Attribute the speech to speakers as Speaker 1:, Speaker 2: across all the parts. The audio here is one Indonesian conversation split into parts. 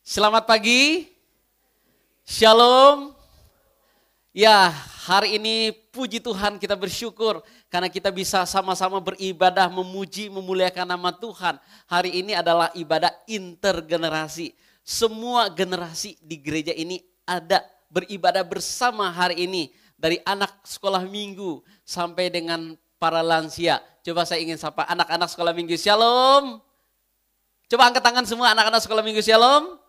Speaker 1: Selamat pagi, Shalom. Ya, hari ini puji Tuhan kita bersyukur karena kita bisa sama-sama beribadah, memuji, memuliakan nama Tuhan. Hari ini adalah ibadah intergenerasi. Semua generasi di gereja ini ada beribadah bersama hari ini. Dari anak sekolah minggu sampai dengan para lansia. Coba saya ingin sapa anak-anak sekolah minggu, Shalom. Coba angkat tangan semua anak-anak sekolah minggu, Shalom.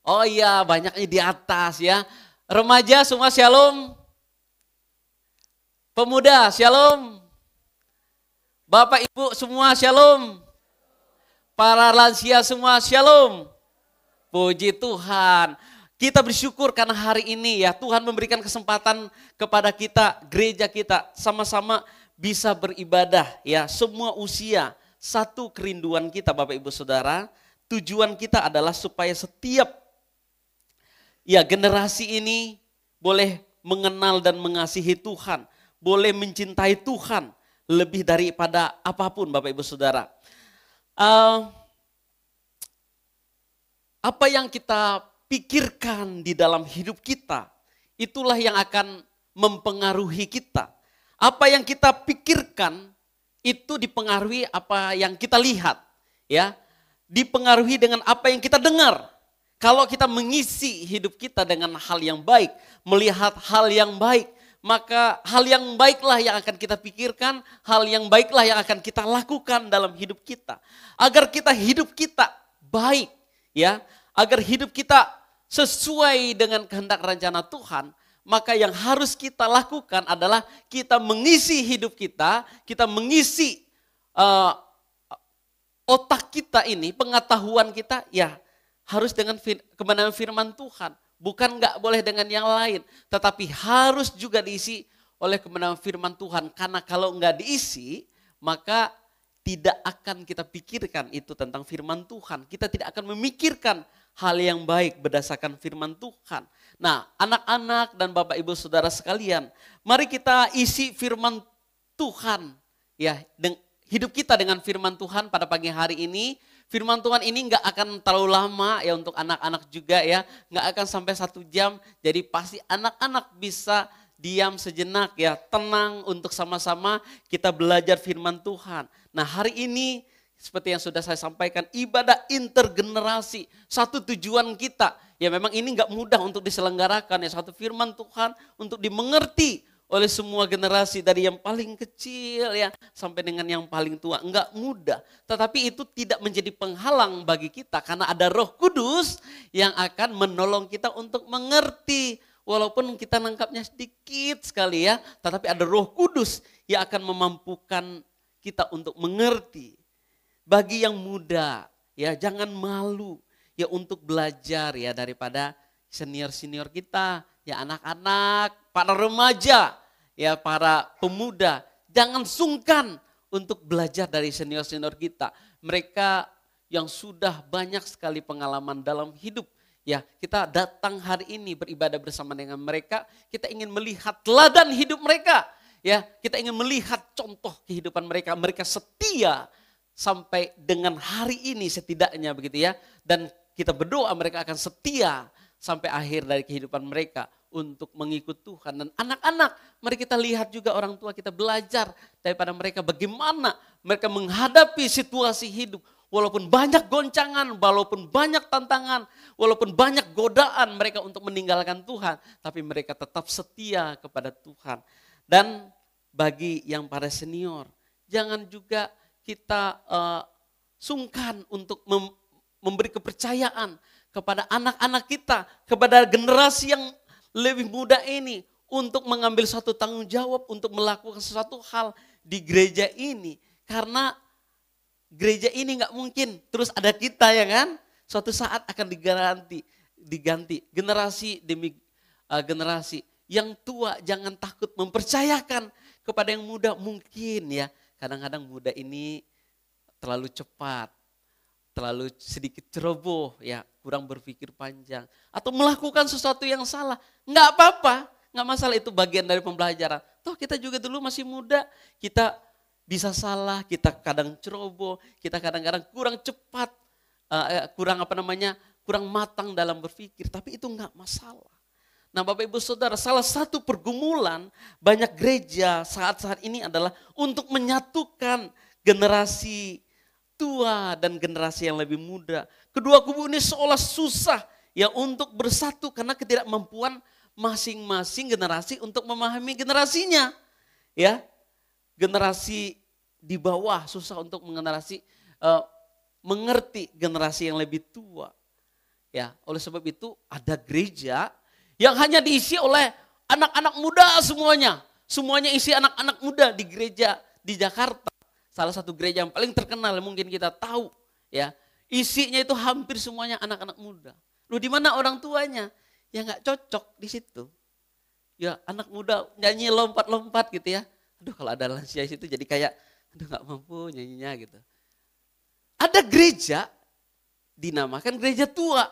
Speaker 1: Oh iya, banyaknya di atas ya. Remaja semua Shalom. Pemuda Shalom. Bapak Ibu semua Shalom. Para lansia semua Shalom. Puji Tuhan. Kita bersyukur karena hari ini ya Tuhan memberikan kesempatan kepada kita, gereja kita sama-sama bisa beribadah ya. Semua usia, satu kerinduan kita Bapak Ibu Saudara. Tujuan kita adalah supaya setiap generasi ini boleh mengenal dan mengasihi Tuhan. Boleh mencintai Tuhan lebih daripada apapun Bapak Ibu Saudara. Apa yang kita pikirkan di dalam hidup kita, itulah yang akan mempengaruhi kita. Apa yang kita pikirkan, itu dipengaruhi apa yang kita lihat. Ya, dipengaruhi dengan apa yang kita dengar. Kalau kita mengisi hidup kita dengan hal yang baik, melihat hal yang baik, maka hal yang baiklah yang akan kita pikirkan, hal yang baiklah yang akan kita lakukan dalam hidup kita. Agar hidup kita baik, ya, agar hidup kita sesuai dengan kehendak rencana Tuhan, maka yang harus kita lakukan adalah kita mengisi hidup kita mengisi otak kita ini, pengetahuan kita, ya, harus dengan kebenaran firman Tuhan. Bukan nggak boleh dengan yang lain. Tetapi harus juga diisi oleh kebenaran firman Tuhan. Karena kalau nggak diisi, maka tidak akan kita pikirkan itu tentang firman Tuhan. Kita tidak akan memikirkan hal yang baik berdasarkan firman Tuhan. Nah, anak-anak dan Bapak Ibu Saudara sekalian, mari kita isi firman Tuhan. Ya, hidup kita dengan firman Tuhan pada pagi hari ini. Firman Tuhan ini nggak akan terlalu lama ya untuk anak-anak juga ya. Nggak akan sampai 1 jam. Jadi pasti anak-anak bisa diam sejenak ya. Tenang untuk sama-sama kita belajar firman Tuhan. Nah hari ini seperti yang sudah saya sampaikan, ibadah intergenerasi. Satu tujuan kita. Ya memang ini nggak mudah untuk diselenggarakan ya. Satu firman Tuhan untuk dimengerti oleh semua generasi dari yang paling kecil ya sampai dengan yang paling tua. Enggak mudah, tetapi itu tidak menjadi penghalang bagi kita karena ada Roh Kudus yang akan menolong kita untuk mengerti. Walaupun kita nangkapnya sedikit sekali ya, tetapi ada Roh Kudus yang akan memampukan kita untuk mengerti. Bagi yang muda ya jangan malu ya untuk belajar ya daripada senior-senior kita, ya anak-anak, para remaja, ya para pemuda, jangan sungkan untuk belajar dari senior-senior kita. Mereka yang sudah banyak sekali pengalaman dalam hidup. Ya, kita datang hari ini beribadah bersama dengan mereka, kita ingin melihat teladan hidup mereka. Ya, kita ingin melihat contoh kehidupan mereka. Mereka setia sampai dengan hari ini setidaknya begitu ya. Dan kita berdoa mereka akan setia sampai akhir dari kehidupan mereka untuk mengikut Tuhan. Dan anak-anak, mari kita lihat juga orang tua kita belajar daripada mereka bagaimana mereka menghadapi situasi hidup. Walaupun banyak goncangan, walaupun banyak tantangan, walaupun banyak godaan mereka untuk meninggalkan Tuhan. Tapi mereka tetap setia kepada Tuhan. Dan bagi yang para senior, jangan juga kita sungkan untuk memberi kepercayaan kepada anak-anak kita, kepada generasi yang lebih muda ini untuk mengambil suatu tanggung jawab untuk melakukan sesuatu hal di gereja ini. Karena gereja ini nggak mungkin terus ada kita ya kan. Suatu saat akan diganti generasi demi generasi. Yang tua jangan takut mempercayakan kepada yang muda. Mungkin ya kadang-kadang muda ini terlalu cepat, terlalu sedikit ceroboh, ya kurang berpikir panjang. Atau melakukan sesuatu yang salah, enggak apa-apa, enggak masalah, itu bagian dari pembelajaran. Toh kita juga dulu masih muda, kita bisa salah, kita kadang ceroboh, kita kadang-kadang kurang cepat kurang matang dalam berpikir, tapi itu enggak masalah. Nah Bapak Ibu Saudara, salah satu pergumulan banyak gereja saat-saat ini adalah untuk menyatukan generasi tua dan generasi yang lebih muda. Kedua kubu ini seolah susah ya untuk bersatu karena ketidakmampuan masing-masing generasi untuk memahami generasinya. Ya, generasi di bawah susah untuk mengerti generasi yang lebih tua. Ya, oleh sebab itu ada gereja yang hanya diisi oleh anak-anak muda semuanya. Semuanya isi anak-anak muda di gereja di Jakarta. Salah satu gereja yang paling terkenal mungkin kita tahu. Ya, isinya itu hampir semuanya anak-anak muda. Loh di mana orang tuanya? Ya nggak cocok di situ. Ya anak muda nyanyi lompat-lompat gitu ya. Aduh kalau ada lansia di situ jadi kayak aduh nggak mampu nyanyinya gitu. Ada gereja dinamakan gereja tua.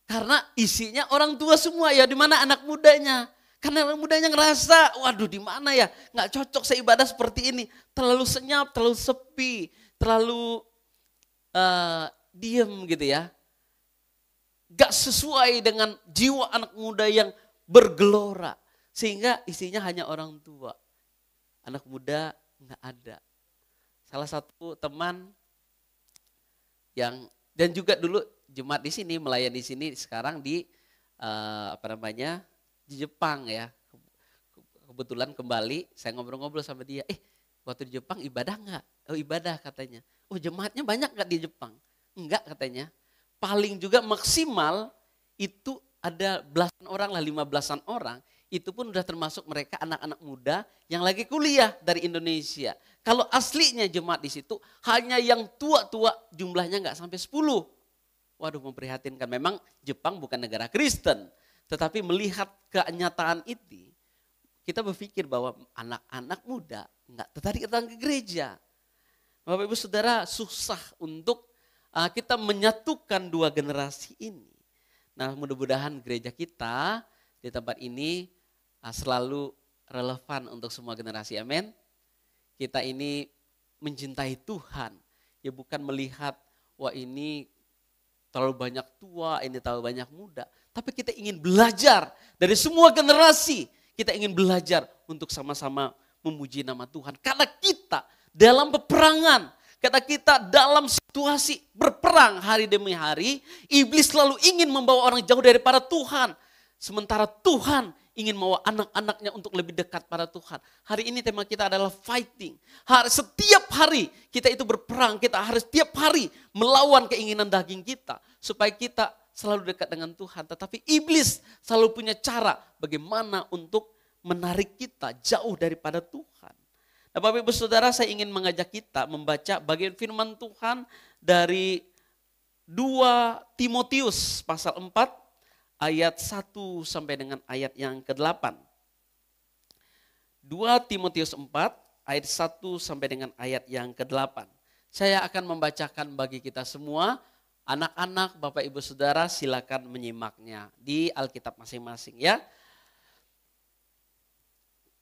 Speaker 1: Karena isinya orang tua semua ya di mana anak mudanya. Karena anak mudanya ngerasa waduh di mana ya nggak cocok saya ibadah seperti ini. Terlalu senyap, terlalu sepi, terlalu diem gitu ya. Gak sesuai dengan jiwa anak muda yang bergelora. Sehingga isinya hanya orang tua. Anak muda nggak ada. Salah satu teman yang, dan juga dulu jemaat di sini, melayani di sini sekarang di di Jepang ya. Kebetulan kembali saya ngobrol-ngobrol sama dia, waktu di Jepang ibadah nggak? Oh ibadah katanya. Oh jemaatnya banyak nggak di Jepang? Enggak katanya. Paling juga maksimal itu ada belasan orang lah, 15-an orang. Itu pun udah termasuk mereka anak-anak muda yang lagi kuliah dari Indonesia. Kalau aslinya jemaat di situ hanya yang tua-tua jumlahnya nggak sampai 10. Waduh memprihatinkan, memang Jepang bukan negara Kristen. Tetapi melihat kenyataan itu, kita berpikir bahwa anak-anak muda nggak tertarik datang ke gereja. Bapak Ibu Saudara, susah untuk kita menyatukan dua generasi ini. Nah mudah-mudahan gereja kita di tempat ini selalu relevan untuk semua generasi, amin. Kita ini mencintai Tuhan, ya bukan melihat wah ini terlalu banyak tua, ini terlalu banyak muda. Tapi kita ingin belajar dari semua generasi. Kita ingin belajar untuk sama-sama memuji nama Tuhan. Karena kita dalam peperangan, karena kita dalam situasi berperang hari demi hari, iblis selalu ingin membawa orang jauh daripada Tuhan. Sementara Tuhan ingin membawa anak-anaknya untuk lebih dekat pada Tuhan. Hari ini tema kita adalah fighting. Setiap hari kita itu berperang, kita harus setiap hari melawan keinginan daging kita. Supaya kita selalu dekat dengan Tuhan. Tetapi iblis selalu punya cara bagaimana untuk menarik kita jauh daripada Tuhan. Nah Bapak Ibu Saudara, saya ingin mengajak kita membaca bagian firman Tuhan dari 2 Timotius pasal 4 ayat 1 sampai dengan ayat yang ke-8. 2 Timotius 4 ayat 1 sampai dengan ayat yang ke-8. Saya akan membacakan bagi kita semua. Anak-anak, Bapak Ibu Saudara silakan menyimaknya di Alkitab masing-masing ya.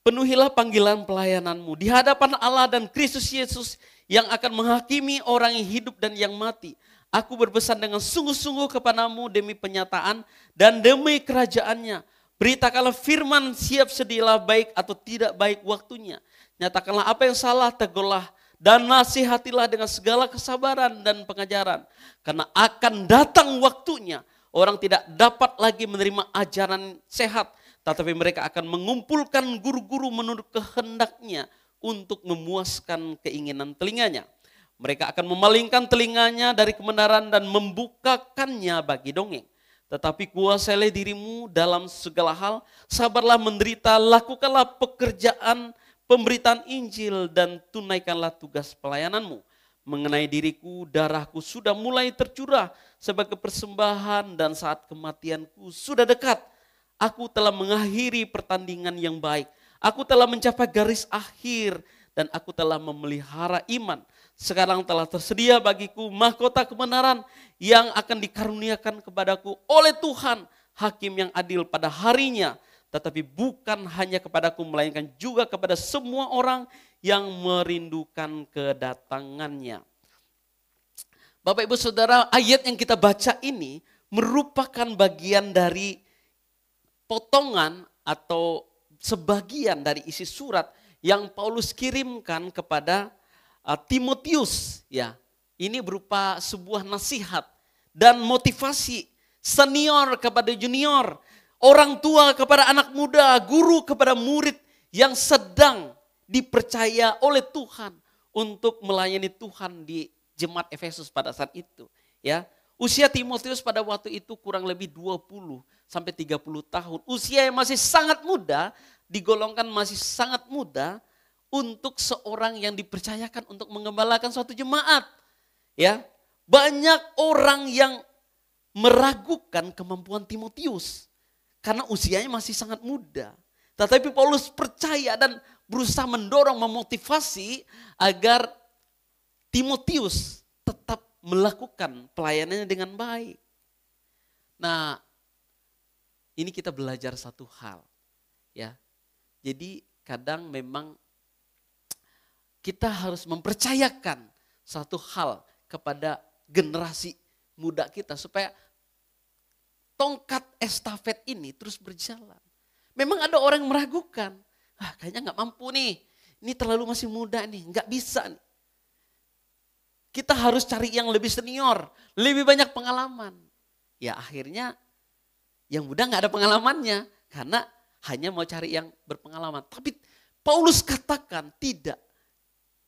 Speaker 1: Penuhilah panggilan pelayananmu di hadapan Allah dan Kristus Yesus yang akan menghakimi orang yang hidup dan yang mati. Aku berpesan dengan sungguh-sungguh kepadamu demi penyataan dan demi kerajaannya. Beritakanlah firman, siap sedialah baik atau tidak baik waktunya. Nyatakanlah apa yang salah, tegurlah dan nasihatilah dengan segala kesabaran dan pengajaran. Karena akan datang waktunya orang tidak dapat lagi menerima ajaran sehat. Tetapi mereka akan mengumpulkan guru-guru menurut kehendaknya untuk memuaskan keinginan telinganya. Mereka akan memalingkan telinganya dari kebenaran dan membukakannya bagi dongeng. Tetapi kuasailah dirimu dalam segala hal, sabarlah menderita, lakukanlah pekerjaan pemberitaan Injil dan tunaikanlah tugas pelayananmu. Mengenai diriku, darahku sudah mulai tercurah sebagai persembahan dan saat kematianku sudah dekat. Aku telah mengakhiri pertandingan yang baik. Aku telah mencapai garis akhir dan aku telah memelihara iman. Sekarang telah tersedia bagiku mahkota kebenaran yang akan dikaruniakan kepadaku oleh Tuhan, hakim yang adil pada harinya. Tetapi bukan hanya kepadaku, melainkan juga kepada semua orang yang merindukan kedatangannya. Bapak Ibu Saudara, ayat yang kita baca ini merupakan bagian dari potongan atau sebagian dari isi surat yang Paulus kirimkan kepada Timotius. Ya, ini berupa sebuah nasihat dan motivasi senior kepada junior, orang tua kepada anak muda, guru kepada murid yang sedang dipercaya oleh Tuhan untuk melayani Tuhan di jemaat Efesus pada saat itu. Ya, usia Timotius pada waktu itu kurang lebih 20 sampai 30 tahun. Usia yang masih sangat muda, digolongkan masih sangat muda untuk seorang yang dipercayakan untuk mengembalakan suatu jemaat. Ya, banyak orang yang meragukan kemampuan Timotius karena usianya masih sangat muda. Tetapi Paulus percaya dan berusaha mendorong, memotivasi agar Timotius tetap melakukan pelayanannya dengan baik. Nah, ini kita belajar satu hal, ya. Jadi kadang memang kita harus mempercayakan satu hal kepada generasi muda kita supaya tongkat estafet ini terus berjalan. Memang ada orang yang meragukan, kayaknya nggak mampu nih, ini terlalu masih muda nih, nggak bisa nih. Kita harus cari yang lebih senior, lebih banyak pengalaman. Ya akhirnya yang muda nggak ada pengalamannya karena hanya mau cari yang berpengalaman. Tapi Paulus katakan tidak,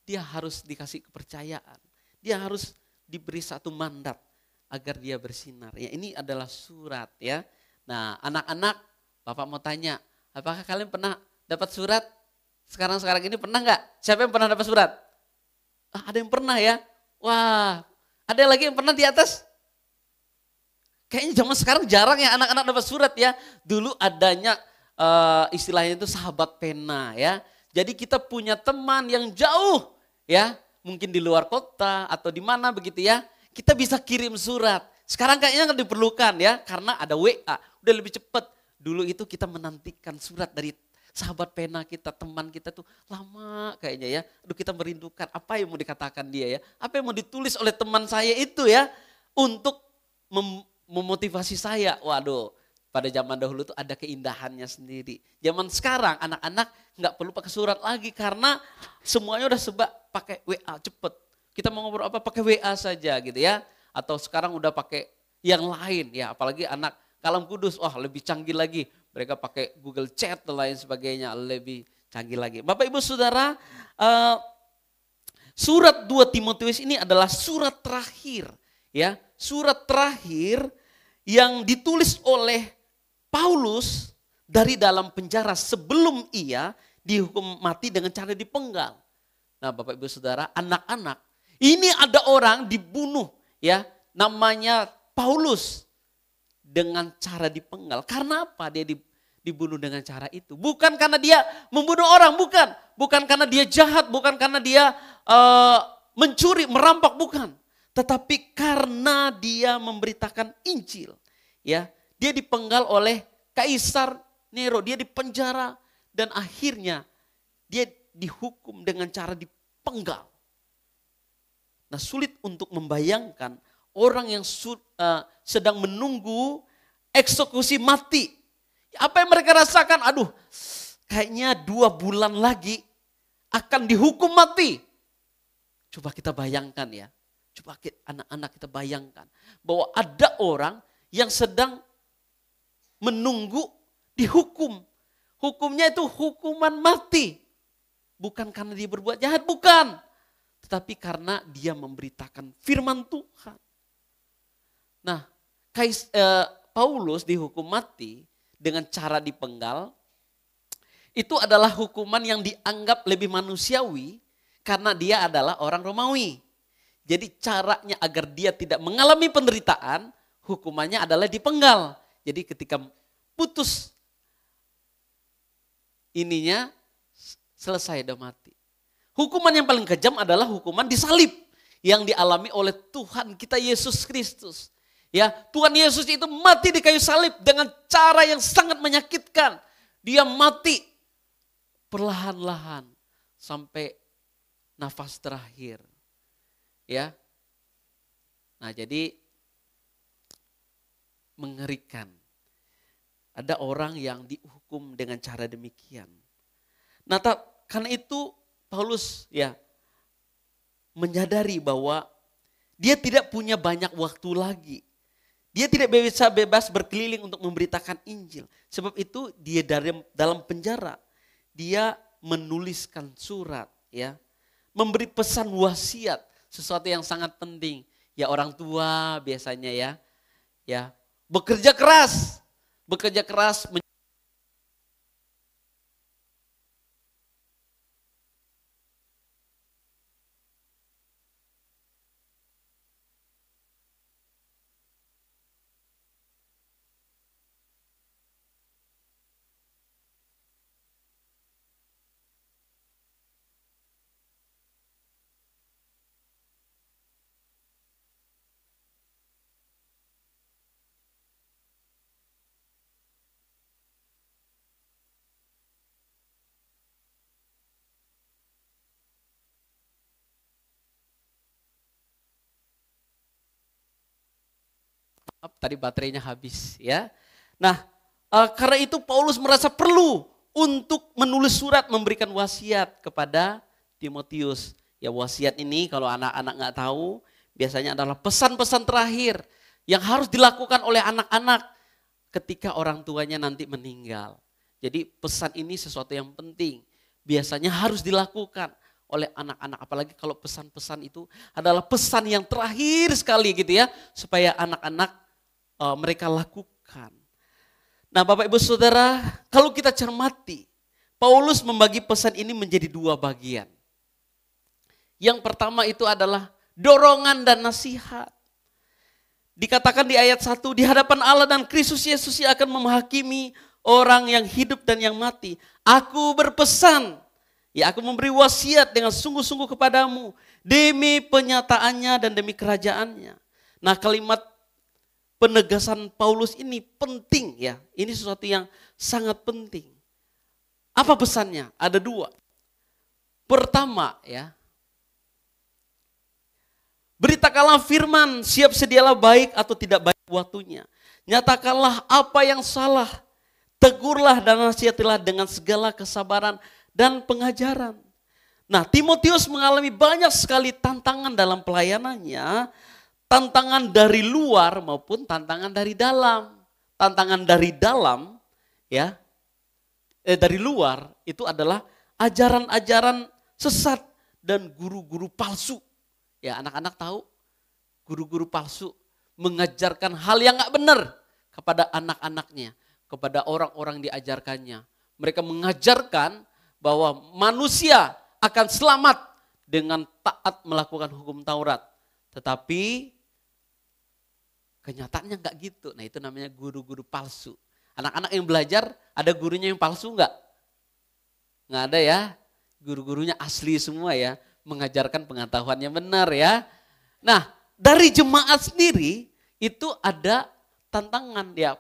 Speaker 1: dia harus dikasih kepercayaan, dia harus diberi satu mandat agar dia bersinar. Ya ini adalah surat ya. Nah anak-anak, Bapak mau tanya, apakah kalian pernah dapat surat? Sekarang ini pernah nggak? Siapa yang pernah dapat surat? Ada yang pernah ya? Wah, ada lagi yang pernah di atas? Kayaknya zaman sekarang jarang ya anak-anak dapat surat ya. Dulu adanya istilahnya itu sahabat pena ya. Jadi kita punya teman yang jauh ya, mungkin di luar kota atau di mana begitu ya. Kita bisa kirim surat. Sekarang kayaknya nggak diperlukan ya, karena ada WA, udah lebih cepat. Dulu itu kita menantikan surat dari sahabat pena kita, teman kita tuh lama kayaknya ya. Aduh kita merindukan apa yang mau dikatakan dia ya. Apa yang mau ditulis oleh teman saya itu ya. Untuk memotivasi saya. Waduh pada zaman dahulu tuh ada keindahannya sendiri. Zaman sekarang anak-anak gak perlu pakai surat lagi karena semuanya udah sebab pakai WA cepet. Kita mau ngobrol apa pakai WA saja gitu ya. Atau sekarang udah pakai yang lain ya. Apalagi anak Kalam Kudus, wah lebih canggih lagi. Mereka pakai Google Chat dan lain sebagainya, lebih canggih lagi. Bapak Ibu Saudara, surat 2 Timotius ini adalah surat terakhir. Ya, surat terakhir yang ditulis oleh Paulus dari dalam penjara sebelum ia dihukum mati dengan cara dipenggal. Nah Bapak Ibu Saudara, anak-anak, ini ada orang dibunuh ya, namanya Paulus. Dengan cara dipenggal. Karena apa dia dibunuh dengan cara itu? Bukan karena dia membunuh orang, bukan. Bukan karena dia jahat, bukan karena dia mencuri, merampak, bukan. Tetapi karena dia memberitakan Injil. Ya, dia dipenggal oleh Kaisar Nero, dia dipenjara dan akhirnya dia dihukum dengan cara dipenggal. Nah, sulit untuk membayangkan orang yang sedang menunggu eksekusi mati. Apa yang mereka rasakan? Aduh, kayaknya 2 bulan lagi akan dihukum mati. Coba kita bayangkan ya. Coba anak-anak kita bayangkan. Bahwa ada orang yang sedang menunggu dihukum. Hukumnya itu hukuman mati. Bukan karena dia berbuat jahat, bukan. Tetapi karena dia memberitakan firman Tuhan. Nah, Paulus dihukum mati dengan cara dipenggal. Itu adalah hukuman yang dianggap lebih manusiawi karena dia adalah orang Romawi. Jadi caranya agar dia tidak mengalami penderitaan, hukumannya adalah dipenggal. Jadi ketika putus ininya selesai udah mati. Hukuman yang paling kejam adalah hukuman disalib yang dialami oleh Tuhan kita Yesus Kristus. Ya, Tuhan Yesus itu mati di kayu salib dengan cara yang sangat menyakitkan. Dia mati perlahan-lahan sampai nafas terakhir. Ya. Nah jadi mengerikan. Ada orang yang dihukum dengan cara demikian. Nah karena itu Paulus ya menyadari bahwa dia tidak punya banyak waktu lagi. Dia tidak bisa bebas berkeliling untuk memberitakan Injil. Sebab itu dia dalam penjara. Dia menuliskan surat ya. Memberi pesan wasiat, sesuatu yang sangat penting. Ya orang tua biasanya ya bekerja keras tadi baterainya habis ya. Nah, karena itu Paulus merasa perlu untuk menulis surat memberikan wasiat kepada Timotius. Ya wasiat ini kalau anak-anak nggak tahu, biasanya adalah pesan-pesan terakhir yang harus dilakukan oleh anak-anak ketika orang tuanya nanti meninggal. Jadi pesan ini sesuatu yang penting, biasanya harus dilakukan oleh anak-anak. Apalagi kalau pesan-pesan itu adalah pesan yang terakhir sekali gitu ya, supaya anak-anak mereka lakukan. Nah Bapak Ibu Saudara, kalau kita cermati, Paulus membagi pesan ini menjadi dua bagian. Yang pertama itu adalah dorongan dan nasihat. Dikatakan di ayat 1, di hadapan Allah dan Kristus Yesus yang akan menghakimi orang yang hidup dan yang mati. Aku berpesan, ya aku memberi wasiat dengan sungguh-sungguh kepadamu demi penyataannya dan demi kerajaannya. Nah kalimat penegasan Paulus ini penting ya. Ini sesuatu yang sangat penting. Apa pesannya? Ada dua. Pertama ya, beritakanlah firman, siap sedialah baik atau tidak baik waktunya. Nyatakanlah apa yang salah, tegurlah dan nasihatilah dengan segala kesabaran dan pengajaran. Nah Timotius mengalami banyak sekali tantangan dalam pelayanannya. Tantangan dari luar maupun tantangan dari dalam. Tantangan dari dalam ya, dari luar itu adalah ajaran-ajaran sesat dan guru-guru palsu. Ya anak-anak tahu guru-guru palsu mengajarkan hal yang gak benar kepada anak-anaknya, kepada orang-orang diajarkannya. Mereka mengajarkan bahwa manusia akan selamat dengan taat melakukan hukum Taurat. Tetapi kenyataannya enggak gitu. Nah itu namanya guru-guru palsu. Anak-anak yang belajar, ada gurunya yang palsu enggak? Enggak ada ya. Guru-gurunya asli semua ya. Mengajarkan pengetahuan yang benar ya. Nah dari jemaat sendiri itu ada tantangan ya.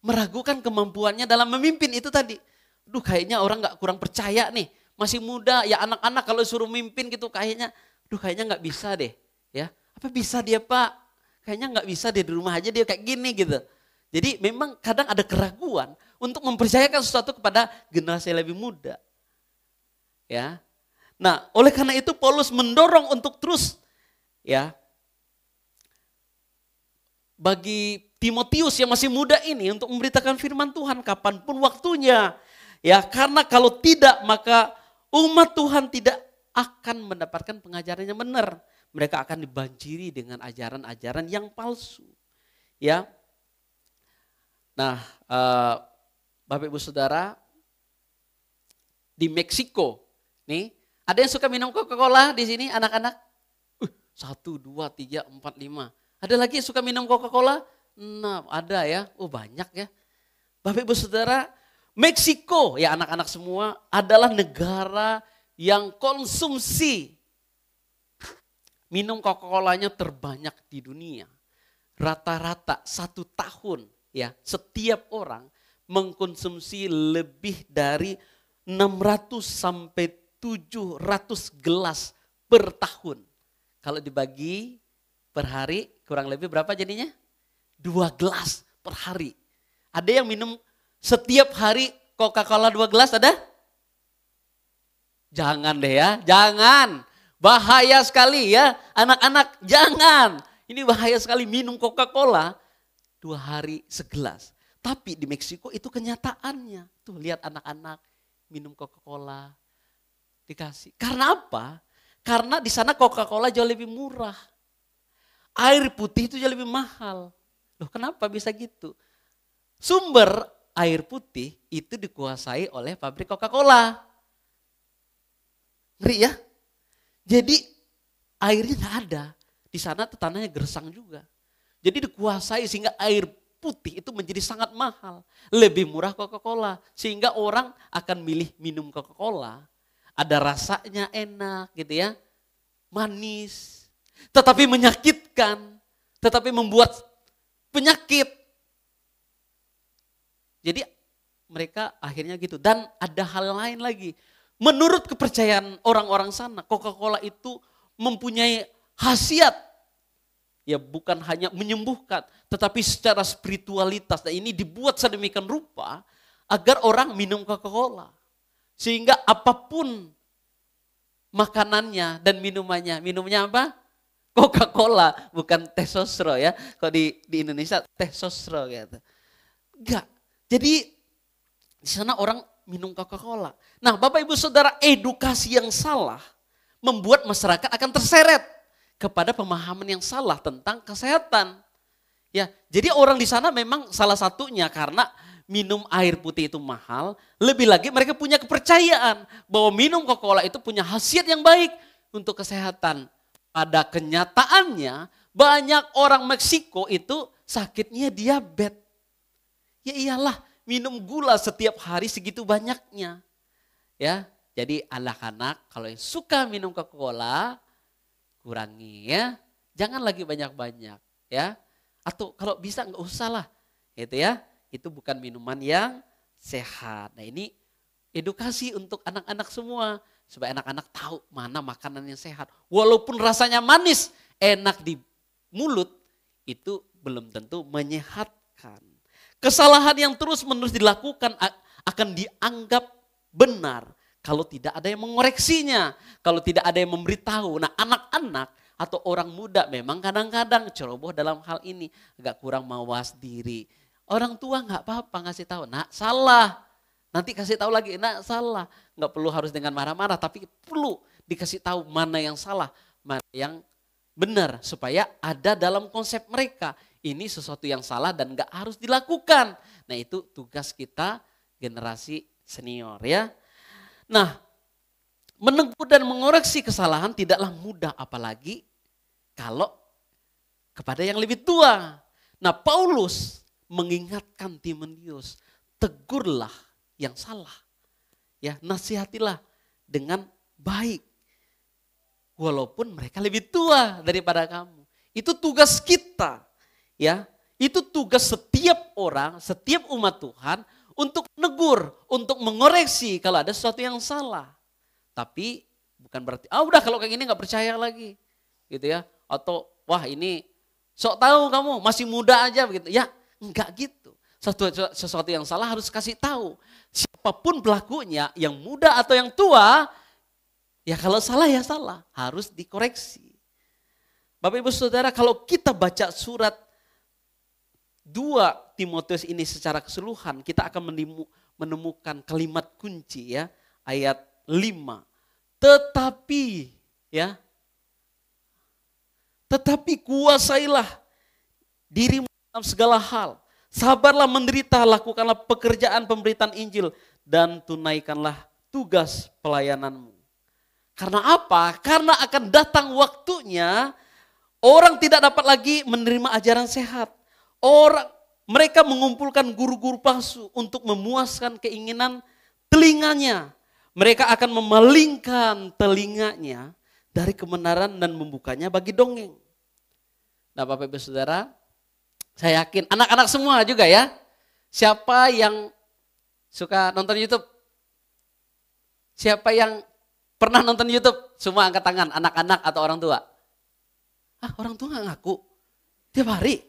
Speaker 1: Meragukan kemampuannya dalam memimpin itu tadi. Duh kayaknya orang enggak kurang percaya nih. Masih muda ya anak-anak kalau suruh mimpin gitu kayaknya. Duh kayaknya enggak bisa deh ya. Apa bisa dia Pak? Kayaknya nggak bisa dia di rumah aja dia kayak gini gitu. Jadi memang kadang ada keraguan untuk mempercayakan sesuatu kepada generasi yang lebih muda. Ya. Nah, oleh karena itu Paulus mendorong untuk terus ya bagi Timotius yang masih muda ini untuk memberitakan firman Tuhan kapanpun waktunya. Ya, karena kalau tidak maka umat Tuhan tidak akan mendapatkan pengajaran yang benar. Mereka akan dibanjiri dengan ajaran-ajaran yang palsu. Ya. Nah, Bapak Ibu Saudara, di Meksiko, nih, ada yang suka minum Coca-Cola di sini anak-anak? 1, 2, 3, 4, 5. Ada lagi yang suka minum Coca-Cola? Nah, ada ya. Oh, banyak ya. Bapak Ibu Saudara, Meksiko ya anak-anak semua adalah negara yang konsumsi minum Coca-Colanya terbanyak di dunia. Rata-rata 1 tahun ya setiap orang mengkonsumsi lebih dari 600 sampai 700 gelas per tahun. Kalau dibagi per hari kurang lebih berapa jadinya? 2 gelas per hari. Ada yang minum setiap hari Coca-Cola 2 gelas ada? Jangan deh ya, jangan. Bahaya sekali ya, anak-anak jangan. Ini bahaya sekali minum Coca-Cola 2 hari segelas. Tapi di Meksiko itu kenyataannya. Tuh lihat anak-anak minum Coca-Cola dikasih. Karena apa? Karena di sana Coca-Cola jauh lebih murah. Air putih itu jauh lebih mahal. Loh kenapa bisa gitu? Sumber air putih itu dikuasai oleh pabrik Coca-Cola. Ngeri ya? Jadi airnya nggak ada. Di sana tuh tanahnya gersang juga. Jadi dikuasai sehingga air putih itu menjadi sangat mahal. Lebih murah Coca-Cola. Sehingga orang akan milih minum Coca-Cola. Ada rasanya enak gitu ya. Manis. Tetapi menyakitkan. Tetapi membuat penyakit. Jadi mereka akhirnya gitu. Dan ada hal lain lagi. Menurut kepercayaan orang-orang sana, Coca-Cola itu mempunyai khasiat. Ya bukan hanya menyembuhkan, tetapi secara spiritualitas. Dan ini dibuat sedemikian rupa agar orang minum Coca-Cola. Sehingga apapun makanannya dan minumannya. Minumnya apa? Coca-Cola, bukan teh sosro ya. Kalau di Indonesia teh sosro gitu. Enggak. Jadi di sana orang minum Coca-Cola. Nah Bapak Ibu Saudara, edukasi yang salah membuat masyarakat akan terseret kepada pemahaman yang salah tentang kesehatan. Ya, jadi orang di sana memang salah satunya karena minum air putih itu mahal, lebih lagi mereka punya kepercayaan bahwa minum Coca-Cola itu punya khasiat yang baik untuk kesehatan. Pada kenyataannya banyak orang Meksiko itu sakitnya diabetes. Ya iyalah, minum gula setiap hari segitu banyaknya. Ya, jadi anak-anak kalau yang suka minum Coca-Cola kurangi ya. Jangan lagi banyak-banyak ya. Atau kalau bisa enggak usah lah. Gitu ya. Itu bukan minuman yang sehat. Nah, ini edukasi untuk anak-anak semua supaya anak-anak tahu mana makanan yang sehat. Walaupun rasanya manis, enak di mulut, itu belum tentu menyehatkan. Kesalahan yang terus-menerus dilakukan akan dianggap benar kalau tidak ada yang mengoreksinya, kalau tidak ada yang memberitahu. Nah, anak-anak atau orang muda memang kadang-kadang ceroboh dalam hal ini, agak kurang mawas diri. Orang tua nggak apa-apa ngasih tahu, nak salah. Nanti kasih tahu lagi, nak salah. Nggak perlu harus dengan marah-marah, tapi perlu dikasih tahu mana yang salah, mana yang benar. Supaya ada dalam konsep mereka. Ini sesuatu yang salah dan gak harus dilakukan. Nah itu tugas kita generasi senior ya. Nah menegur dan mengoreksi kesalahan tidaklah mudah apalagi kalau kepada yang lebih tua. Nah Paulus mengingatkan Timotius, tegurlah yang salah. Ya nasihatilah dengan baik. Walaupun mereka lebih tua daripada kamu. Itu tugas kita. Ya, itu tugas setiap orang, setiap umat Tuhan untuk menegur, untuk mengoreksi kalau ada sesuatu yang salah. Tapi bukan berarti, udah kalau kayak gini gak percaya lagi. Gitu ya, atau wah ini sok tahu kamu masih muda aja begitu. Ya, enggak gitu. Sesuatu yang salah harus kasih tahu. Siapapun pelakunya, yang muda atau yang tua, ya kalau salah ya salah, harus dikoreksi. Bapak Ibu Saudara, kalau kita baca surat 2 Timotius ini secara keseluruhan, kita akan menemukan kalimat kunci ya, ayat 5. Tetapi ya, tetapi kuasailah dirimu dalam segala hal. Sabarlah menderita, lakukanlah pekerjaan pemberitaan Injil dan tunaikanlah tugas pelayananmu. Karena apa? Karena akan datang waktunya orang tidak dapat lagi menerima ajaran sehat. Mereka mengumpulkan guru-guru palsu untuk memuaskan keinginan telinganya. Mereka akan memalingkan telinganya dari kebenaran dan membukanya bagi dongeng. Nah Bapak Ibu Saudara, saya yakin anak-anak semua juga ya. Siapa yang suka nonton YouTube? Siapa yang pernah nonton YouTube? Semua angkat tangan, anak-anak atau orang tua. Orang tua nggak ngaku tiap hari.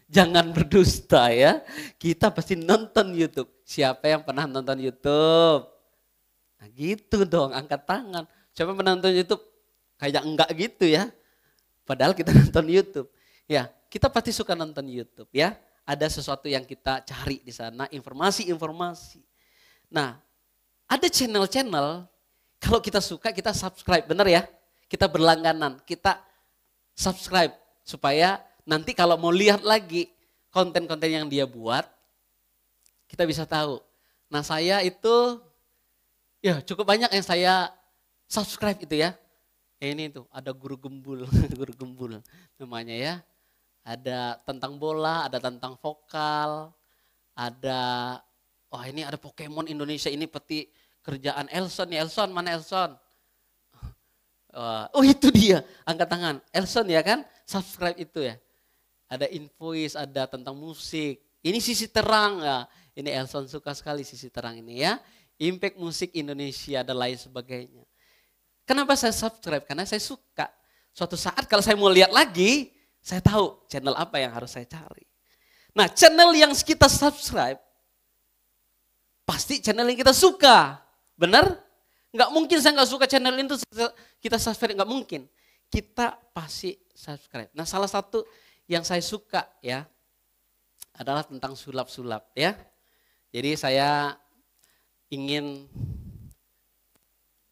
Speaker 1: Jangan berdusta ya. Kita pasti nonton YouTube. Siapa yang pernah nonton YouTube? Nah gitu dong, angkat tangan. Siapa yang pernah nonton YouTube? Kayak enggak gitu ya. Padahal kita nonton YouTube. Ya, kita pasti suka nonton YouTube ya. Ada sesuatu yang kita cari di sana, informasi-informasi. Nah, ada channel-channel, kalau kita suka kita subscribe, benar ya? Kita berlangganan, kita subscribe supaya nanti kalau mau lihat lagi konten-konten yang dia buat, kita bisa tahu. Nah saya itu ya cukup banyak yang saya subscribe itu ya. Ini tuh ada guru gembul, guru gembul namanya ya. Ada tentang bola, ada tentang vokal, ada, ini ada Pokemon Indonesia, ini peti kerjaan Elson nih, Elson mana Elson? Oh itu dia, angkat tangan, Elson ya kan, subscribe itu ya. Ada invoice, ada tentang musik. Ini sisi terang ya. Ini Elson suka sekali sisi terang ini ya. Impact musik Indonesia dan lain sebagainya. Kenapa saya subscribe? Karena saya suka. Suatu saat kalau saya mau lihat lagi, saya tahu channel apa yang harus saya cari. Nah channel yang kita subscribe, pasti channel yang kita suka. Benar? Nggak mungkin saya nggak suka channel itu, kita subscribe, nggak mungkin. Kita pasti subscribe. Nah salah satu yang saya suka ya adalah tentang sulap-sulap ya. Jadi saya ingin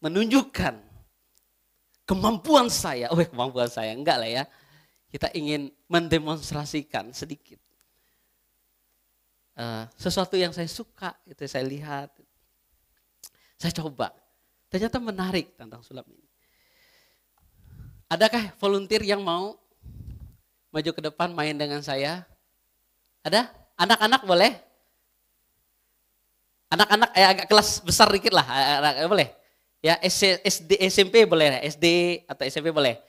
Speaker 1: menunjukkan kemampuan saya. Kemampuan saya enggak lah ya. Kita ingin mendemonstrasikan sedikit sesuatu yang saya suka, itu saya lihat, saya coba. Ternyata menarik tentang sulap ini. Adakah volunteer yang mau maju ke depan main dengan saya? Ada? Anak-anak boleh? Anak-anak agak kelas besar dikit lah, boleh? Ya SD, SMP boleh, SD atau SMP boleh.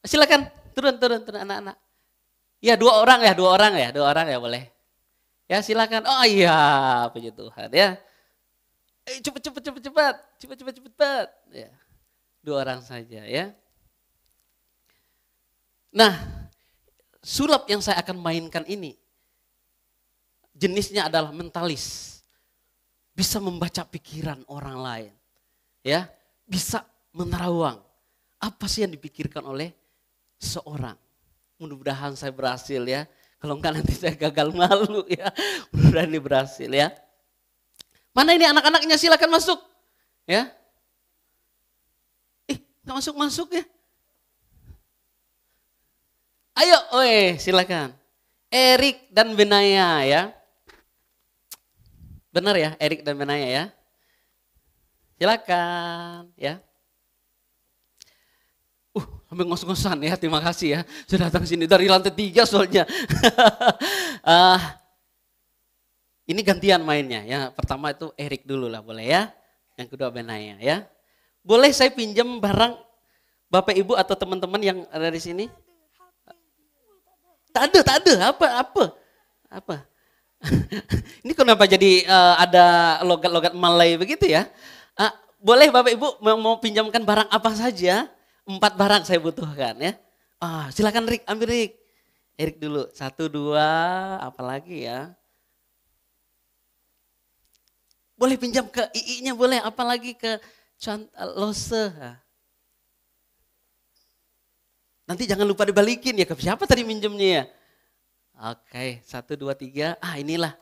Speaker 1: Silakan turun anak-anak. Ya dua orang ya boleh. Ya silakan. Oh iya, puji Tuhan ya. Cepat. Ya, dua orang saja ya. Nah, sulap yang saya akan mainkan ini jenisnya adalah mentalis. Bisa membaca pikiran orang lain. Ya, bisa menerawang apa sih yang dipikirkan oleh seorang. Mudah-mudahan saya berhasil ya. Kalau enggak nanti saya gagal malu ya. Mudah-mudahan ini berhasil ya. Mana ini anak-anaknya, silakan masuk. Ya. Enggak masuk ya. Ayo, silakan. Erik dan Benaya ya. Benar ya, Erik dan Benaya ya. Silakan ya. Sampai ngos-ngosan ya, terima kasih ya. Sudah datang sini dari lantai 3 soalnya. Ini gantian mainnya ya. Pertama itu Erik dulu lah boleh ya. Yang kedua Benaya ya. Boleh saya pinjam barang Bapak Ibu atau teman-teman yang ada di sini? Tak ada. Apa? Ini kenapa jadi ada logat-logat Malay begitu ya? Boleh Bapak Ibu mau pinjamkan barang apa saja? 4 barang saya butuhkan ya. Silakan Rick, ambil Rick. Erik dulu, 1, 2, apalagi ya. Boleh pinjam ke II-nya boleh, apalagi ke Lose. Nanti jangan lupa dibalikin ya, ke siapa tadi minjemnya ya. Oke, 1, 2, 3, inilah.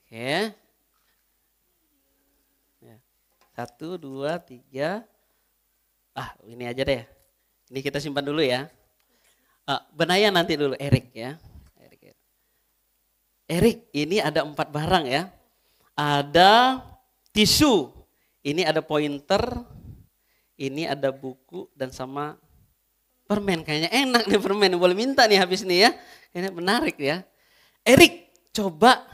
Speaker 1: Oke. 1, 2, 3. Ini aja deh. Ini kita simpan dulu ya. Benaya nanti dulu, Erik ya. Erik, ini ada 4 barang ya. Ada tisu, ini ada pointer, ini ada buku dan sama permen. Kayaknya enak nih permen, boleh minta nih habis nih ya. Ini menarik ya. Erik, coba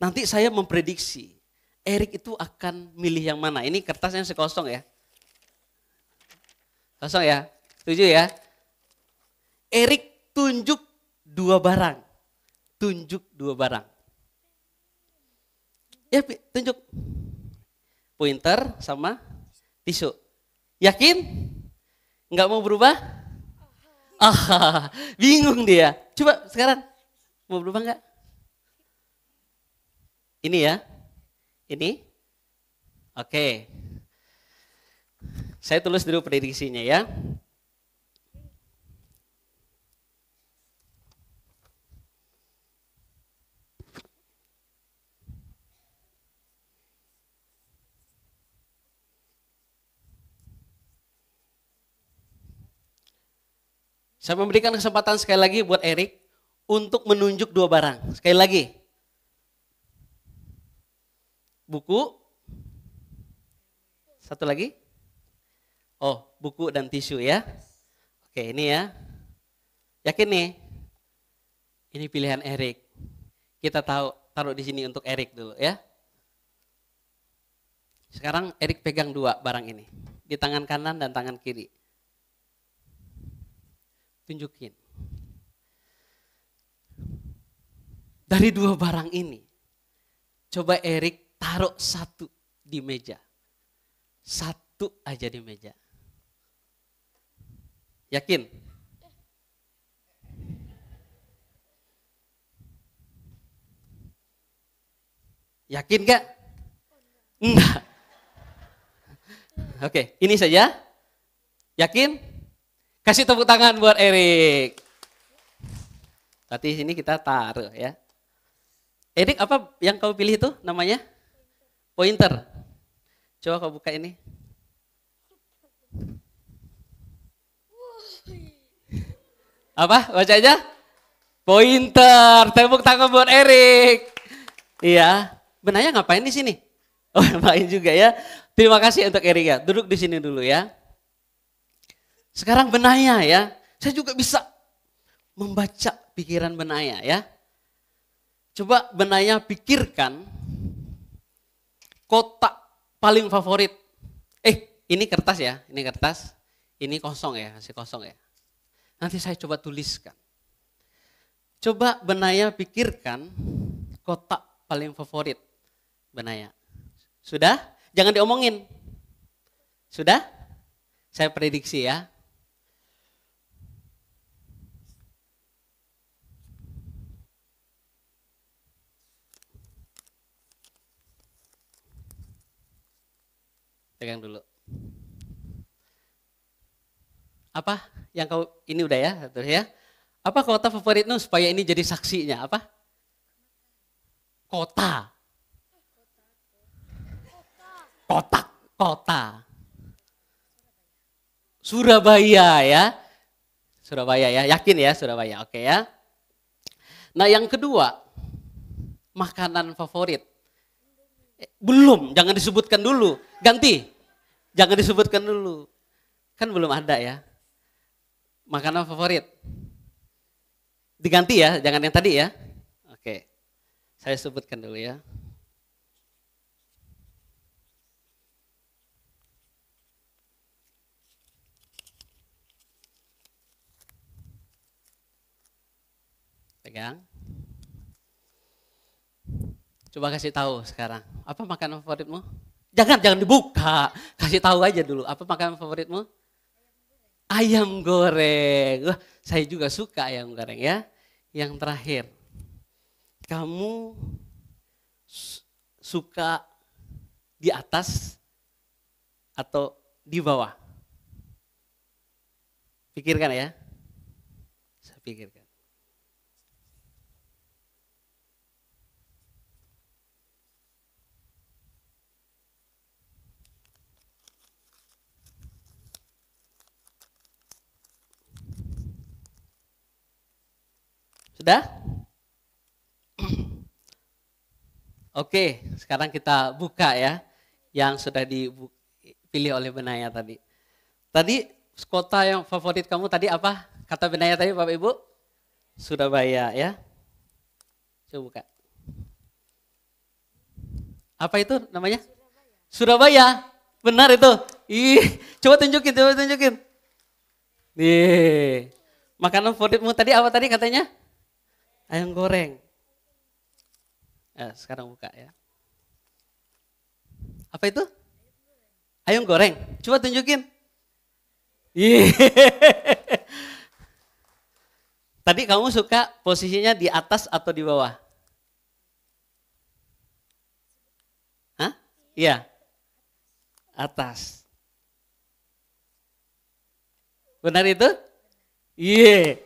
Speaker 1: nanti saya memprediksi. Erik itu akan milih yang mana? Ini kertasnya sekosong ya. Kosong ya, setuju ya. Erik tunjuk 2 barang. Ya tunjuk. Pointer sama tisu. Yakin? Nggak mau berubah? Ah, bingung dia. Coba sekarang, mau berubah nggak? Ini ya, ini. Oke, saya tulis dulu prediksinya ya. Saya memberikan kesempatan sekali lagi buat Erik untuk menunjuk 2 barang. Sekali lagi. Buku. Satu lagi. Oh, buku dan tisu ya. Oke, ini ya. Yakin nih? Ini pilihan Erik. Kita taruh di sini untuk Erik dulu ya. Sekarang Erik pegang 2 barang ini. Di tangan kanan dan tangan kiri. Tunjukin. Dari 2 barang ini, coba Erik taruh 1 di meja. 1 aja di meja. Yakin? Yakin gak? Enggak. Oke, ini saja. Yakin? Kasih tepuk tangan buat Erik. Berarti sini kita taruh ya. Erik, apa yang kau pilih itu namanya? Pointer. Coba kau buka ini. Apa? Baca aja. Pointer. Tepuk tangan buat Erik. Iya. Benarnya ngapain di sini? Oh, main juga ya. Terima kasih untuk Erik ya. Duduk di sini dulu ya. Sekarang Benaya ya, saya juga bisa membaca pikiran Benaya ya. Coba Benaya pikirkan kotak paling favorit. Ini kertas ya, ini kertas. Ini kosong ya, masih kosong ya. Nanti saya coba tuliskan. Coba Benaya pikirkan kotak paling favorit Benaya. Sudah? Jangan diomongin. Sudah? Saya prediksi ya. Pegang dulu. Apa yang kau ini udah ya, terus ya. Apa kota favoritmu supaya ini jadi saksinya? Apa? Kota. Kotak, kota. Surabaya ya. Surabaya ya, yakin ya Surabaya. Oke ya. Nah, yang kedua, makanan favorit. Belum, jangan disebutkan dulu. Ganti. Jangan disebutkan dulu. Kan belum ada ya. Makanan favorit. Diganti ya, jangan yang tadi ya. Oke. Saya sebutkan dulu ya. Pegang. Coba kasih tahu sekarang. Apa makanan favoritmu? Jangan dibuka. Kasih tahu aja dulu. Apa makanan favoritmu? Ayam goreng. Wah, saya juga suka ayam goreng ya. Yang terakhir. Kamu suka di atas atau di bawah? Pikirkan ya. Saya pikirkan. Sudah? Oke, sekarang kita buka ya yang sudah dipilih oleh Benaya tadi. Tadi kota yang favorit kamu tadi apa? Kata Benaya tadi Bapak Ibu? Surabaya ya. Coba buka. Apa itu namanya? Surabaya. Benar itu. Coba tunjukin. Nih. Makanan favoritmu tadi apa tadi katanya? Ayam goreng. Sekarang buka ya. Apa itu? Ayam goreng. Coba tunjukin. Iya. Tadi kamu suka posisinya di atas atau di bawah? Hah? Iya, atas. Benar itu? Iya.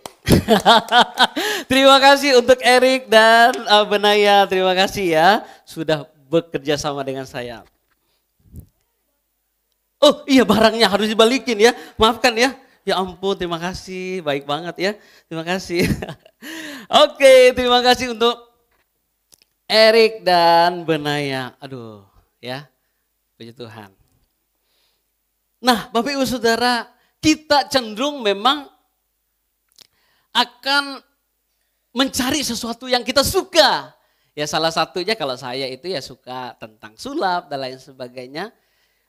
Speaker 1: Terima kasih untuk Erik dan Benaya. Terima kasih ya sudah bekerja sama dengan saya. Oh iya, barangnya harus dibalikin ya. Maafkan ya. Ya ampun, terima kasih. Baik banget ya. Terima kasih. Oke, terima kasih untuk Erik dan Benaya. Aduh ya, puji Tuhan. Nah Bapak Ibu Saudara, kita cenderung memang akan mencari sesuatu yang kita suka. Ya salah satunya kalau saya itu ya suka tentang sulap dan lain sebagainya.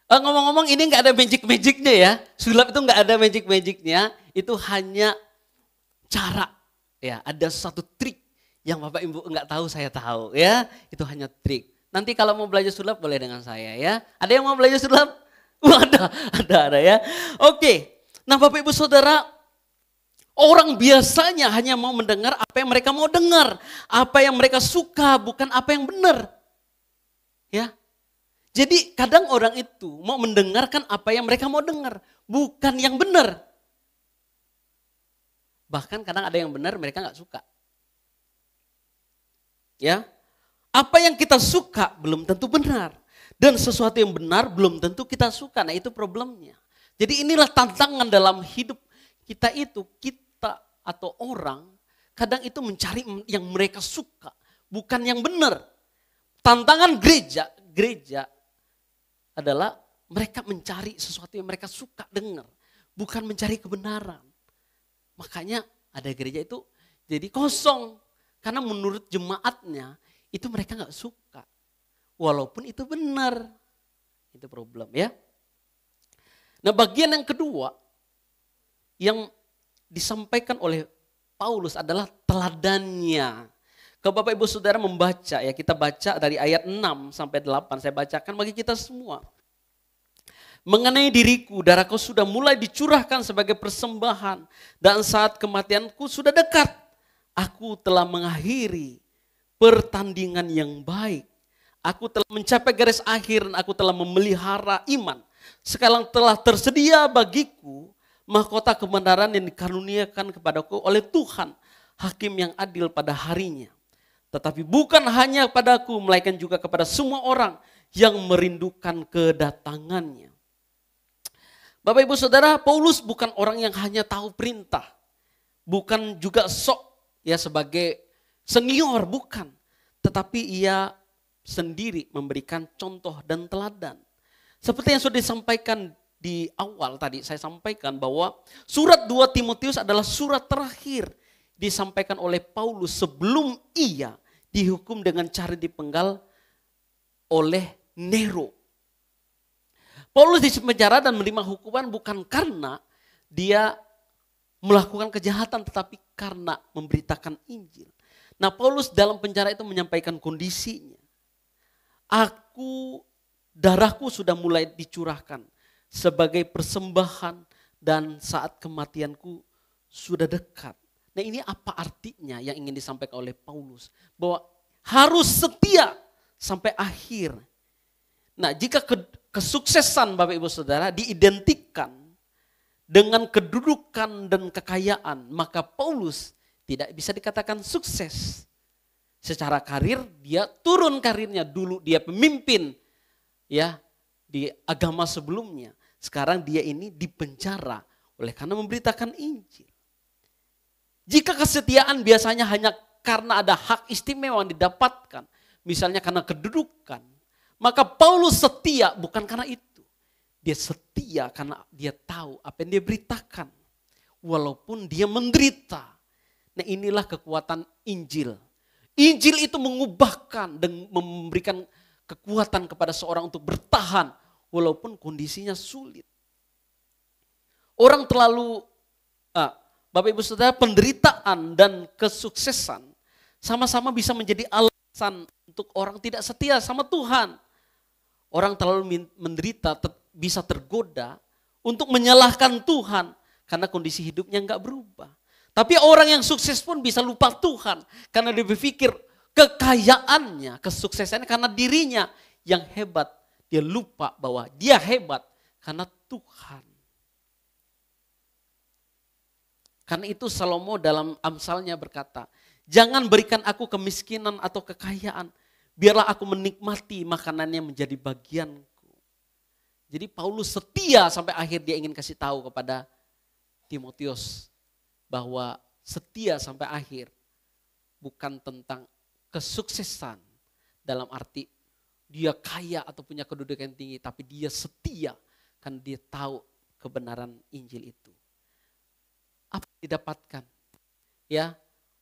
Speaker 1: Ngomong-ngomong ini nggak ada magic-magicnya ya. Sulap itu nggak ada magic-magicnya. Itu hanya cara. Ya ada satu trik yang Bapak Ibu nggak tahu, saya tahu ya. Itu hanya trik. Nanti kalau mau belajar sulap boleh dengan saya ya. Ada yang mau belajar sulap? Ada ya. Oke. Nah Bapak Ibu Saudara, orang biasanya hanya mau mendengar apa yang mereka mau dengar. Apa yang mereka suka, bukan apa yang benar. Ya. Jadi kadang orang itu mau mendengarkan apa yang mereka mau dengar, bukan yang benar. Bahkan kadang ada yang benar mereka nggak suka. Ya, apa yang kita suka belum tentu benar, dan sesuatu yang benar belum tentu kita suka. Nah itu problemnya. Jadi inilah tantangan dalam hidup kita itu, kita atau orang kadang itu mencari yang mereka suka, bukan yang benar. Tantangan gereja adalah mereka mencari sesuatu yang mereka suka dengar, bukan mencari kebenaran. Makanya ada gereja itu jadi kosong, karena menurut jemaatnya itu mereka nggak suka, walaupun itu benar. Itu problem ya. Nah bagian yang kedua yang disampaikan oleh Paulus adalah teladannya. Kalau Bapak Ibu Saudara membaca ya, kita baca dari ayat 6 sampai 8, saya bacakan bagi kita semua. Mengenai diriku, darahku sudah mulai dicurahkan sebagai persembahan dan saat kematianku sudah dekat. Aku telah mengakhiri pertandingan yang baik. Aku telah mencapai garis akhir dan aku telah memelihara iman. Sekarang telah tersedia bagiku mahkota kebenaran yang dikaruniakan kepadaku oleh Tuhan, hakim yang adil pada harinya. Tetapi bukan hanya padaku, melainkan juga kepada semua orang yang merindukan kedatangannya. Bapak Ibu Saudara, Paulus bukan orang yang hanya tahu perintah. Bukan juga sok ya sebagai senior, bukan. Tetapi ia sendiri memberikan contoh dan teladan. Seperti yang sudah disampaikan di awal tadi, saya sampaikan bahwa surat 2 Timotius adalah surat terakhir disampaikan oleh Paulus sebelum ia dihukum dengan cara dipenggal oleh Nero. Paulus dipenjara dan menerima hukuman bukan karena dia melakukan kejahatan, tetapi karena memberitakan Injil. Nah Paulus dalam penjara itu menyampaikan kondisinya. Darahku sudah mulai dicurahkan sebagai persembahan dan saat kematianku sudah dekat. Nah ini apa artinya yang ingin disampaikan oleh Paulus? Bahwa harus setia sampai akhir. Nah jika kesuksesan Bapak Ibu Saudara diidentikan dengan kedudukan dan kekayaan, maka Paulus tidak bisa dikatakan sukses. Secara karir dia turun karirnya, dulu dia pemimpin ya di agama sebelumnya. Sekarang dia ini dipenjara oleh karena memberitakan Injil. Jika kesetiaan biasanya hanya karena ada hak istimewa yang didapatkan, misalnya karena kedudukan, maka Paulus setia bukan karena itu. Dia setia karena dia tahu apa yang dia beritakan. Walaupun dia menderita. Nah inilah kekuatan Injil. Injil itu mengubahkan dan memberikan kekuatan kepada seorang untuk bertahan walaupun kondisinya sulit. Orang terlalu, Bapak Ibu Saudara, penderitaan dan kesuksesan sama-sama bisa menjadi alasan untuk orang tidak setia sama Tuhan. Orang terlalu menderita bisa tergoda untuk menyalahkan Tuhan karena kondisi hidupnya enggak berubah. Tapi orang yang sukses pun bisa lupa Tuhan karena dia berpikir kekayaannya, kesuksesannya karena dirinya yang hebat. Dia lupa bahwa dia hebat karena Tuhan. Karena itu Salomo dalam Amsalnya berkata, jangan berikan aku kemiskinan atau kekayaan, biarlah aku menikmati makanannya menjadi bagianku. Jadi Paulus setia sampai akhir, dia ingin kasih tahu kepada Timotius bahwa setia sampai akhir bukan tentang kesuksesan dalam arti dia kaya atau punya kedudukan tinggi, tapi dia setia karena dia tahu kebenaran Injil itu. Apa yang didapatkan? Ya,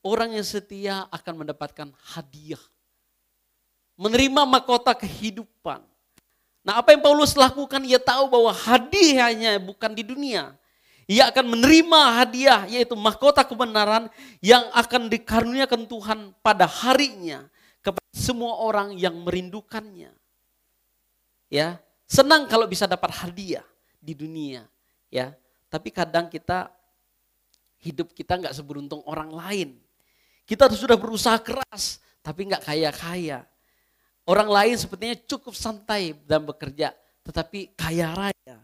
Speaker 1: orang yang setia akan mendapatkan hadiah. Menerima mahkota kehidupan. Nah, apa yang Paulus lakukan? Ia tahu bahwa hadiahnya bukan di dunia. Ia akan menerima hadiah, yaitu mahkota kebenaran yang akan dikaruniakan Tuhan pada harinya kepada semua orang yang merindukannya. Ya, senang kalau bisa dapat hadiah di dunia, ya. Tapi kadang hidup kita nggak seberuntung orang lain. Kita sudah berusaha keras, tapi nggak kaya-kaya. Orang lain sepertinya cukup santai dalam bekerja, tetapi kaya raya.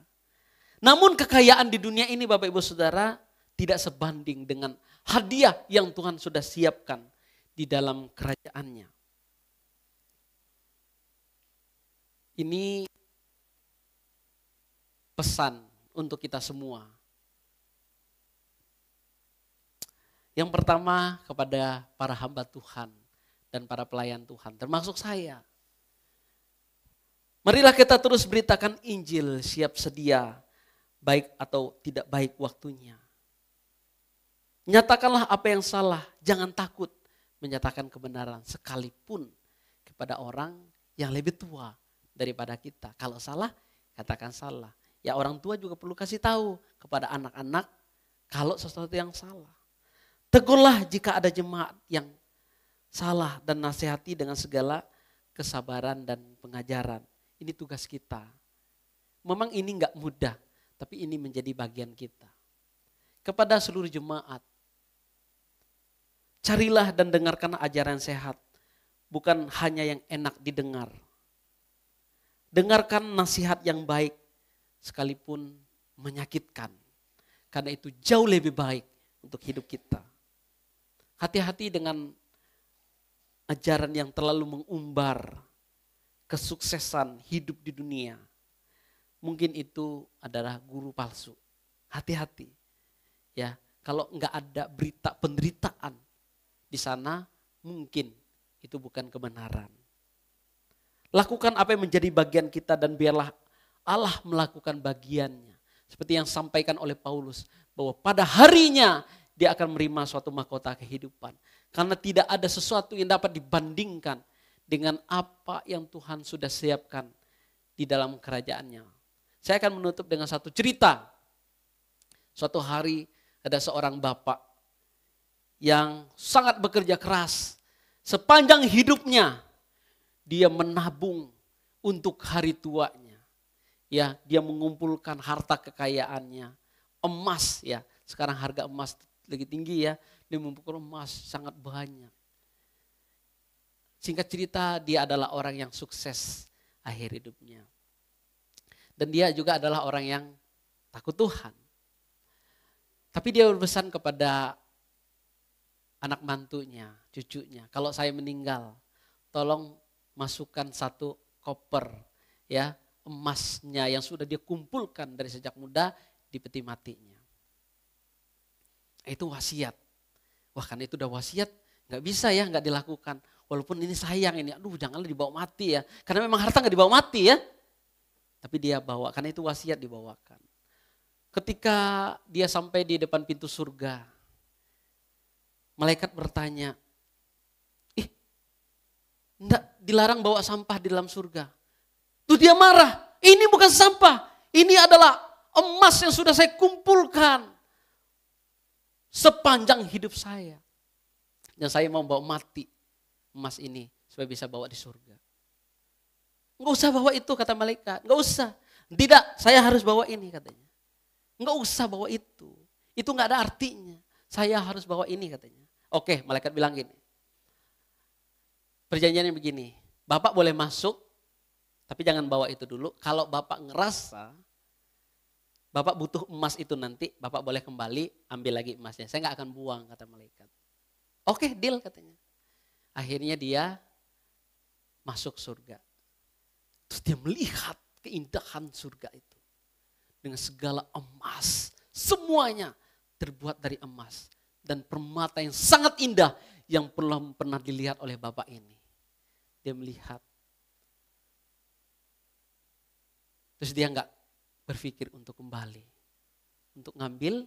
Speaker 1: Namun kekayaan di dunia ini Bapak Ibu Saudara tidak sebanding dengan hadiah yang Tuhan sudah siapkan di dalam kerajaannya. Ini pesan untuk kita semua. Yang pertama kepada para hamba Tuhan dan para pelayan Tuhan, termasuk saya. Marilah kita terus beritakan Injil, siap sedia, baik atau tidak baik waktunya. Nyatakanlah apa yang salah, jangan takut menyatakan kebenaran sekalipun kepada orang yang lebih tua daripada kita. Kalau salah, katakan salah. Ya, orang tua juga perlu kasih tahu kepada anak-anak kalau sesuatu yang salah. Tegurlah jika ada jemaat yang salah dan nasihati dengan segala kesabaran dan pengajaran. Ini tugas kita. Memang ini enggak mudah, tapi ini menjadi bagian kita. Kepada seluruh jemaat, carilah dan dengarkan ajaran sehat, bukan hanya yang enak didengar. Dengarkan nasihat yang baik, sekalipun menyakitkan. Karena itu jauh lebih baik untuk hidup kita. Hati-hati dengan ajaran yang terlalu mengumbar kesuksesan hidup di dunia. Mungkin itu adalah guru palsu. Hati-hati. Ya, kalau enggak ada berita penderitaan di sana, mungkin itu bukan kebenaran. Lakukan apa yang menjadi bagian kita dan biarlah Allah melakukan bagiannya. Seperti yang disampaikan oleh Paulus, bahwa pada harinya dia akan menerima suatu mahkota kehidupan. Karena tidak ada sesuatu yang dapat dibandingkan dengan apa yang Tuhan sudah siapkan di dalam kerajaannya. Saya akan menutup dengan satu cerita. Suatu hari ada seorang bapak yang sangat bekerja keras. Sepanjang hidupnya dia menabung untuk hari tuanya. Ya, dia mengumpulkan harta kekayaannya, emas ya. Sekarang harga emas lagi tinggi ya, dia mengumpulkan emas sangat banyak. Singkat cerita, dia adalah orang yang sukses akhir hidupnya. Dan dia juga adalah orang yang takut Tuhan. Tapi dia berpesan kepada anak mantunya, cucunya, kalau saya meninggal, tolong masukkan satu koper ya, emasnya yang sudah dia kumpulkan dari sejak muda di peti matinya. Itu wasiat. Wah, karena itu udah wasiat, nggak bisa ya nggak dilakukan. Walaupun ini sayang ini, aduh janganlah dibawa mati ya. Karena memang harta nggak dibawa mati ya. Tapi dia bawa, karena itu wasiat dibawakan. Ketika dia sampai di depan pintu surga, malaikat bertanya, enggak dilarang bawa sampah di dalam surga. Tuh dia marah, ini bukan sampah, ini adalah emas yang sudah saya kumpulkan sepanjang hidup saya. Dan saya mau bawa mati emas ini supaya bisa bawa di surga. Enggak usah bawa itu kata malaikat, enggak usah. Tidak, saya harus bawa ini katanya. Enggak usah bawa itu. Itu enggak ada artinya. Saya harus bawa ini katanya. Oke, malaikat bilang gini. Perjanjiannya begini, Bapak boleh masuk, tapi jangan bawa itu dulu. Kalau Bapak ngerasa Bapak butuh emas itu nanti, Bapak boleh kembali ambil lagi emasnya. Saya nggak akan buang, kata malaikat. Oke, deal katanya. Akhirnya dia masuk surga. Terus dia melihat keindahan surga itu. Dengan segala emas, semuanya terbuat dari emas. Dan permata yang sangat indah yang belum pernah dilihat oleh Bapak ini. Dia melihat. Terus dia nggak berpikir untuk kembali. Untuk ngambil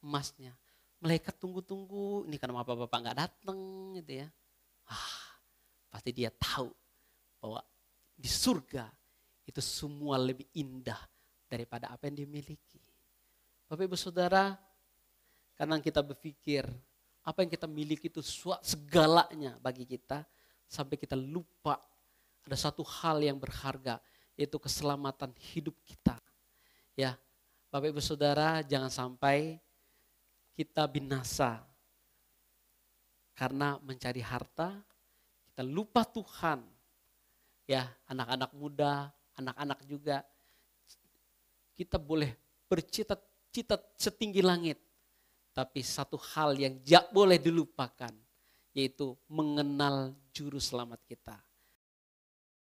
Speaker 1: emasnya. Malaikat tunggu-tunggu, ini kenapa Bapak nggak datang gitu ya. Pasti dia tahu bahwa di surga itu semua lebih indah daripada apa yang dia miliki. Bapak Ibu Saudara, kadang kita berpikir apa yang kita miliki itu segalanya bagi kita sampai kita lupa ada satu hal yang berharga yaitu keselamatan hidup kita. Ya, Bapak Ibu Saudara, jangan sampai kita binasa karena mencari harta, kita lupa Tuhan. Ya, anak-anak muda, anak-anak juga, kita boleh bercita-cita setinggi langit. Tapi satu hal yang tidak boleh dilupakan, yaitu mengenal juru selamat kita.